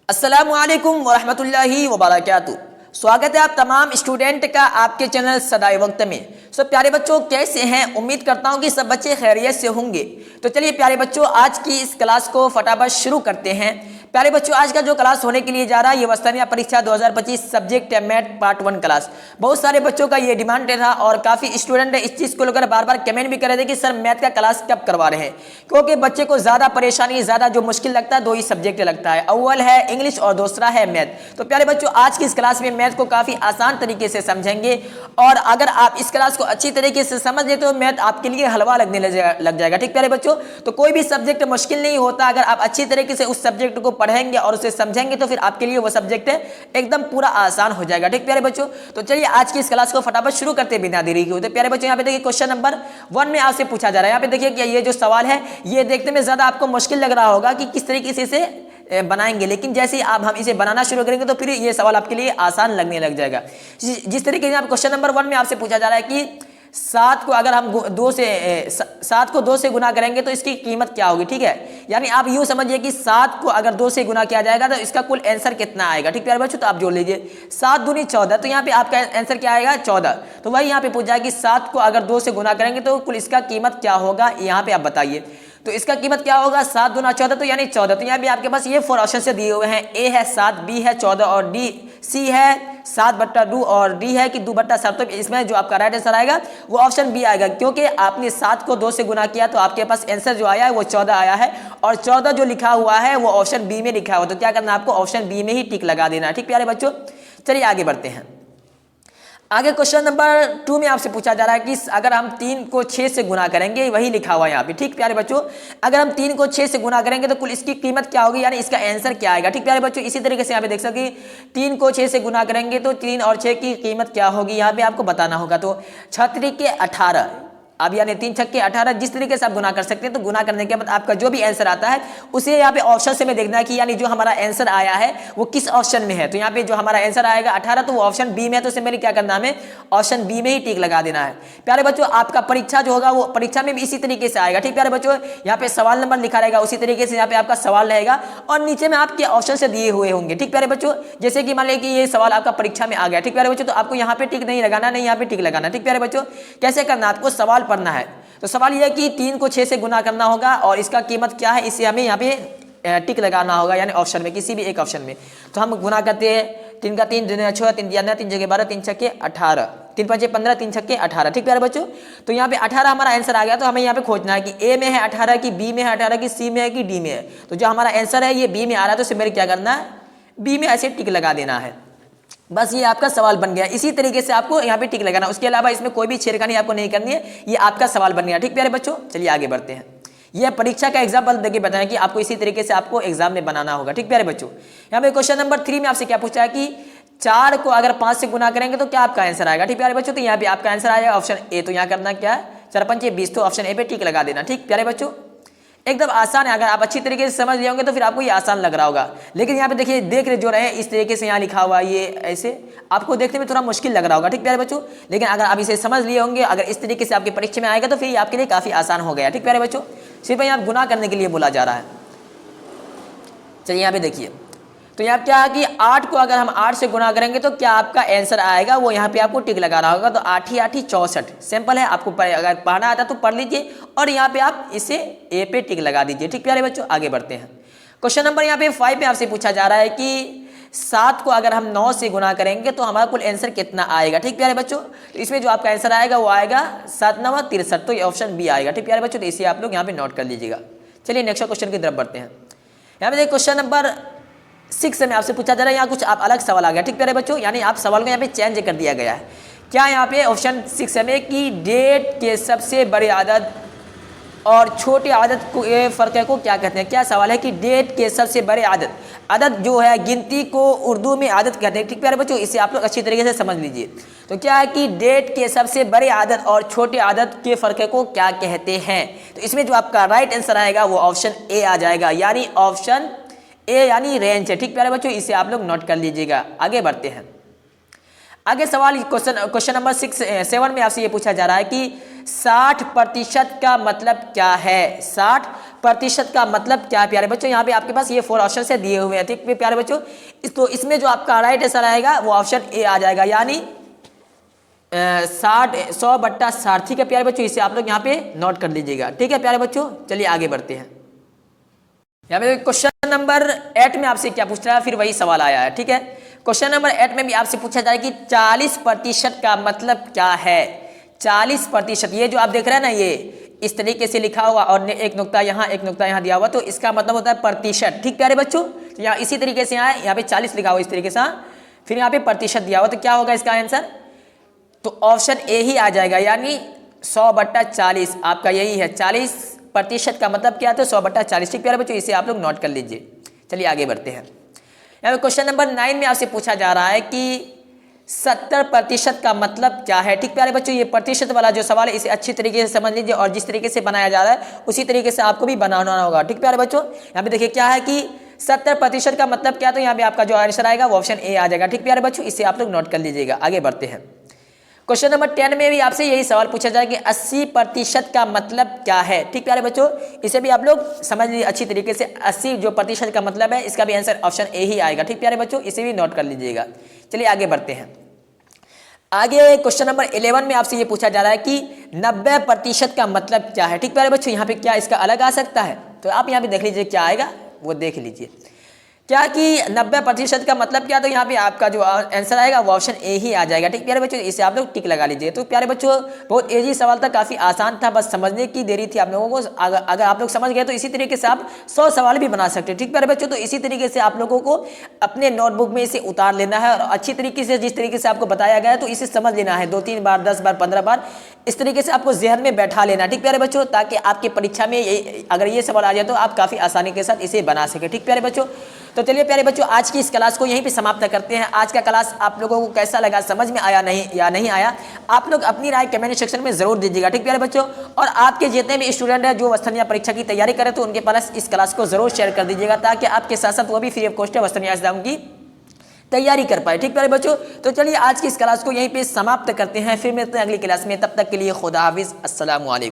अस्सलामुअलैकुम वरहमतुल्लाहि वबरकातुहू। स्वागत है आप तमाम स्टूडेंट का आपके चैनल सदाए वक्त में। सो प्यारे बच्चों, कैसे हैं? उम्मीद करता हूं कि सब बच्चे खैरियत से होंगे। तो चलिए प्यारे बच्चों, आज की इस क्लास को फटाफट शुरू करते हैं। प्यारे बच्चों, आज का जो क्लास होने के लिए जा रहा है ये वस्तनीय परीक्षा 2025 सब्जेक्ट है मैथ पार्ट 1 क्लास। बहुत सारे बच्चों का ये डिमांड था और काफ़ी स्टूडेंट इस चीज़ को लेकर बार बार कमेंट भी कर रहे थे कि सर मैथ का क्लास कब करवा रहे हैं, क्योंकि बच्चे को ज़्यादा परेशानी, ज़्यादा जो मुश्किल लगता है दो ही सब्जेक्ट लगता है, अव्वल है इंग्लिश और दूसरा है मैथ। तो प्यारे बच्चों, आज की इस क्लास में मैथ को काफ़ी आसान तरीके से समझेंगे और अगर आप इस क्लास को अच्छी तरीके से समझ लेते हो तो मैथ आपके लिए हलवा लगने लग जाएगा। ठीक प्यारे बच्चों, तो कोई भी सब्जेक्ट मुश्किल नहीं होता। अगर आप अच्छी तरीके से उस सब्जेक्ट को पढ़ेंगे और उसे समझेंगे तो फिर आपके लिए वो सब्जेक्ट एकदम पूरा आसान हो जाएगा। ठीक प्यारे बच्चों, तो चलिए आज की इस क्लास को फटाफट शुरू करते हैं बिना देरी के। तो प्यारे बच्चों, यहाँ पे देखिए क्वेश्चन नंबर 1 में आपसे पूछा जा रहा है। यहाँ पे देखिए कि ये जो सवाल है ये देखने में ज्यादा आपको मुश्किल लग रहा होगा कि किस तरीके से इसे बनाएंगे, लेकिन जैसे ही आप हम इसे बनाना शुरू करेंगे तो फिर ये सवाल आपके लिए आसान लगने लग जाएगा। जिस तरीके से आप क्वेश्चन नंबर 1 में आपसे पूछा जा रहा है कि 7 को अगर हम 2 से गुना करेंगे तो इसकी कीमत क्या होगी। ठीक है, यानी आप यूं समझिए कि 7 को अगर 2 से गुना किया जाएगा तो इसका कुल आंसर कितना आएगा। ठीक प्यारे बच्चों, तो आप जोड़ लीजिए 7 दूनी 14, तो यहाँ पे आपका आंसर क्या आएगा 14। तो वही यहाँ पे पूछा है कि 7 को अगर 2 से गुना करेंगे तो कुल इसका कीमत क्या होगा, यहाँ पे आप बताइए। तो इसका कीमत क्या होगा 7 दूना 14, तो यानी 14। तो यहाँ भी आपके पास ये 4 ऑप्शन से दिए हुए हैं। ए है 7, बी है 14 और डी सी है 7/2 और डी है कि 2/7। तो इसमें जो आपका राइट आंसर आएगा वो ऑप्शन बी आएगा, क्योंकि आपने 7 को 2 से गुना किया तो आपके पास आंसर जो आया है वो 14 आया है और 14 जो लिखा हुआ है वो ऑप्शन बी में लिखा हुआ। तो क्या करना है आपको ऑप्शन बी में ही टिक लगा देना है। ठीक प्यारे बच्चों, चलिए आगे बढ़ते हैं। आगे क्वेश्चन नंबर 2 में आपसे पूछा जा रहा है कि अगर हम 3 को 6 से गुना करेंगे, वही लिखा हुआ है यहाँ पे। ठीक प्यारे बच्चों, अगर हम 3 को 6 से गुना करेंगे तो कुल इसकी कीमत क्या होगी, यानी इसका आंसर क्या आएगा। ठीक प्यारे बच्चों, इसी तरीके से यहाँ पे देख सकते 3 को 6 से गुना करेंगे तो 3 और 6 की कीमत क्या होगी, यहाँ पे आपको बताना होगा। तो 6 त्रिके 18, अब यानी 3 छक्के 18, जिस तरीके से आप गुना कर सकते हैं। तो गुना करने के बाद आपका जो भी आंसर आता है उसे यहाँ पे ऑप्शन से में देखना है कि यानी जो हमारा आंसर आया है वो किस ऑप्शन में है। तो यहाँ पे जो हमारा आंसर आएगा 18 तो वो ऑप्शन बी में है, तो इसमें क्या करना है, हमें ऑप्शन बी में ही टिक लगा देना है। प्यारे बच्चों, आपका परीक्षा जो होगा वो परीक्षा में भी इसी तरीके से आएगा। ठीक प्यारे बच्चों, यहाँ पे सवाल नंबर लिखा रहेगा, उसी तरीके से यहाँ पे आपका सवाल रहेगा और नीचे में आपके ऑप्शन से दिए हुए होंगे। ठीक प्यारे बच्चों, जैसे कि मान लीजिए कि ये सवाल आपका परीक्षा में आ गया। ठीक प्यारे बच्चों, तो आपको यहाँ पे टिक नहीं लगाना, नहीं यहाँ पे टिक लगाना। ठीक प्यारे बच्चों, कैसे करना, आपको सवाल पढ़ना है। तो सवाल यह है कि 3 को 6 से गुना करना होगा और इसका कीमत क्या है, इसे हमें यहाँ पे टिक लगाना होगा, यानी ऑप्शन में किसी भी एक ऑप्शन में। तो हम गुना करते हैं, 3 का 3 दूना 6, 3 दिया 3 जगह 12, 3 छक्के 18, 3 पंचे 15, 3 छक्के 18। ठीक प्यारे बच्चों, तो यहाँ पे 18 हमारा आंसर आ गया। तो हमें यहाँ पे खोजना है कि ए में है 18, कि बी में है 18, कि सी में है, कि डी में है। तो जो हमारा आंसर है ये बी में आ रहा है, तो इसे मेरे क्या करना है, बी में ऐसे टिक लगा देना है। बस ये आपका सवाल बन गया। इसी तरीके से आपको यहाँ पे टिक लगाना, उसके अलावा इसमें कोई भी छेड़खानी आपको नहीं करनी है, ये आपका सवाल बन गया। ठीक प्यारे बच्चों, चलिए आगे बढ़ते हैं। यह परीक्षा का एग्जाम्पल देखिए बताएं कि आपको इसी तरीके से आपको एग्जाम में बनाना होगा। ठीक प्यारे बच्चों, यहाँ पे क्वेश्चन नंबर 3 में आपसे क्या पूछा है कि 4 को अगर 5 से गुना करेंगे तो क्या आपका आंसर आएगा। ठीक प्यारे बच्चों, तो यहाँ पे आपका आंसर आएगा ऑप्शन ए। तो यहाँ करना क्या है, 4 पंचे 20, तो ऑप्शन ए पे टिक लगा देना। ठीक प्यारे बच्चों, एकदम आसान है। अगर आप अच्छी तरीके से समझ लिए होंगे तो फिर आपको ये आसान लग रहा होगा, लेकिन यहाँ पे देखिए देख रहे जो रहे इस तरीके से यहाँ लिखा हुआ है, ये ऐसे आपको देखने में थोड़ा मुश्किल लग रहा होगा। ठीक प्यारे बच्चों, लेकिन अगर आप इसे समझ लिए होंगे, अगर इस तरीके से आपके परीक्षा में आएगा तो फिर आपके लिए काफ़ी आसान हो गया। ठीक प्यारे बच्चों, सिर्फ यहाँ गुना करने के लिए बोला जा रहा है। चलिए यहाँ पे देखिए, तो यहाँ क्या है कि 8 को अगर हम 8 से गुना करेंगे तो क्या आपका आंसर आएगा, वो यहाँ पे आपको टिक लगाना होगा। तो 8 ही 8 ही 64, सिंपल है। आपको अगर पढ़ना आता तो पढ़ लीजिए और यहाँ पे आप इसे ए पे टिक लगा दीजिए। ठीक प्यारे बच्चों, आगे बढ़ते हैं। क्वेश्चन नंबर यहाँ पे 5 में आपसे पूछा जा रहा है कि 7 को अगर हम 9 से गुना करेंगे तो हमारा कुल आंसर कितना आएगा। ठीक प्यारे बच्चों, तो इसमें जो आपका आंसर आएगा वो आएगा 7 9 63, तो ये ऑप्शन बी आएगा। ठीक प्यारे बच्चों, तो इसे आप लोग यहाँ पे नोट कर लीजिएगा। चलिए नेक्स्ट क्वेश्चन की तरफ बढ़ते हैं। यहाँ पे क्वेश्चन नंबर 6 में आपसे पूछा जा रहा है, यहाँ कुछ आप अलग सवाल आ गया। ठीक प्यारे बच्चों, यानी आप सवाल को यहाँ पे चेंज कर दिया गया है। क्या यहाँ पे ऑप्शन 6 में कि डेट के सबसे बड़े आदत और छोटे आदत को फर्क को क्या कहते हैं। क्या सवाल है कि डेट के सबसे बड़े आदत जो है गिनती को उर्दू में आदत कहते हैं। ठीक प्यारे बच्चों, इसे आप लोग अच्छी तरीके से समझ लीजिए। तो क्या है कि डेट के सबसे बड़े आदत और छोटे आदत के फर्क को क्या कहते हैं। तो इसमें जो आपका राइट आंसर आएगा वो ऑप्शन ए आ जाएगा, यानी ऑप्शन ए यानी रेंज है। ठीक प्यारे बच्चों, इसे आप लोग नोट कर लीजिएगा। आगे बढ़ते हैं। आगे सवाल क्वेश्चन नंबर 7 में आपसे ये पूछा जा रहा है कि 60% का मतलब क्या है। 60% प्रतिशत का मतलब क्या है प्यारे बच्चों। यहाँ पे आपके पास ये 4 ऑप्शन से दिए हुए हैं, ठीक है प्यारे बच्चों। तो इसमें जो आपका राइट आंसर आएगा वो ऑप्शन ए आ जाएगा, यानी 100/60, ठीक है प्यारे बच्चों। इसे आप लोग यहाँ पे नोट कर लीजिएगा, ठीक है प्यारे बच्चों। चलिए आगे बढ़ते हैं। यहाँ पे क्वेश्चन नंबर 8 में आपसे क्या पूछ रहा है, फिर वही सवाल आया है, ठीक है। क्वेश्चन नंबर 8 में भी आपसे पूछा जाए कि 40% का मतलब क्या है। 40%, ये जो आप देख रहे हैं ना, ये इस तरीके से लिखा हुआ और एक नुक्ता यहाँ एक नुक्ता यहाँ दिया हुआ, तो इसका मतलब होता है प्रतिशत, ठीक प्यारे बच्चों। तो यहाँ इसी तरीके से यहाँ पे 40 लिखा हुआ इस तरीके से, फिर यहाँ पे प्रतिशत दिया हुआ, तो क्या होगा इसका आंसर, तो ऑप्शन ए ही आ जाएगा, यानी 100/40 आपका यही है। 40% का मतलब क्या है, तो 100/40, ठीक प्यारे बच्चों। इसे आप लोग नोट कर लीजिए। चलिए आगे बढ़ते हैं। यहाँ पे क्वेश्चन नंबर 9 में आपसे पूछा जा रहा है कि 70% का मतलब क्या है, ठीक प्यारे बच्चों। ये प्रतिशत वाला जो सवाल है इसे अच्छी तरीके से समझ लीजिए, और जिस तरीके से बनाया जा रहा है उसी तरीके से आपको भी बनाना होगा, ठीक प्यारे बच्चों। यहाँ पे देखिए क्या है कि 70% का मतलब क्या, तो यहाँ पे आपका जो आंसर आएगा वो ऑप्शन ए आ जाएगा, ठीक प्यारे बच्चों। इसे आप लोग नोट कर लीजिएगा। आगे बढ़ते हैं। क्वेश्चन नंबर 10 में भी आपसे यही सवाल पूछा जाए कि 80% का मतलब क्या है, ठीक प्यारे बच्चों। इसे भी आप लोग समझ लीजिए अच्छी तरीके से। 80 जो प्रतिशत का मतलब है, इसका भी आंसर ऑप्शन ए ही आएगा, ठीक प्यारे बच्चों। इसे भी नोट कर लीजिएगा। चलिए आगे बढ़ते हैं। आगे क्वेश्चन नंबर 11 में आपसे ये पूछा जा रहा है कि 90% का मतलब क्या है, ठीक प्यारे बच्चों। यहाँ पे क्या इसका अलग आ सकता है, तो आप यहाँ पे देख लीजिए क्या आएगा, वो देख लीजिए क्या कि 90% का मतलब क्या, तो यहाँ पे आपका जो आंसर आएगा वो ऑप्शन ए ही आ जाएगा, ठीक प्यारे बच्चों। इसे आप लोग टिक लगा लीजिए। तो प्यारे बच्चों बहुत इजी सवाल था, काफ़ी आसान था, बस समझने की देरी थी आप लोगों को। अगर आप लोग समझ गए तो इसी तरीके से आप 100 सवाल भी बना सकते हैं, ठीक प्यारे बच्चों। तो इसी तरीके से आप लोगों को अपने नोटबुक में इसे उतार लेना है, और अच्छी तरीके से जिस तरीके से आपको बताया गया है तो इसे समझ लेना है 2-3 बार, 10 बार, 15 बार, इस तरीके से आपको जहन में बैठा लेना है, ठीक प्यारे बच्चों, ताकि आपकी परीक्षा में अगर ये सवाल आ जाए तो आप काफ़ी आसानी के साथ इसे बना सकें, ठीक प्यारे बच्चों। तो चलिए प्यारे बच्चों, आज की इस क्लास को यहीं पे समाप्त करते हैं। आज का क्लास आप लोगों को कैसा लगा, समझ में आया नहीं या नहीं आया, आप लोग अपनी राय कमेंट सेक्शन में जरूर दीजिएगा, ठीक प्यारे बच्चों। और आपके जितने भी स्टूडेंट हैं जो वस्तनीय परीक्षा की तैयारी करें, तो उनके पास इस क्लास को जरूर शेयर कर दीजिएगा, ताकि आपके साथ साथ वो भी फ्री ऑफ कॉस्ट वस्तनीय एग्जाम की तैयारी कर पाए, ठीक प्यारे बच्चों। तो चलिए आज की इस क्लास को यहीं पे समाप्त करते हैं, फिर मिलते हैं अगली क्लास में। तब तक के लिए खुदा हाफिज, अस्सलाम वालेकुम।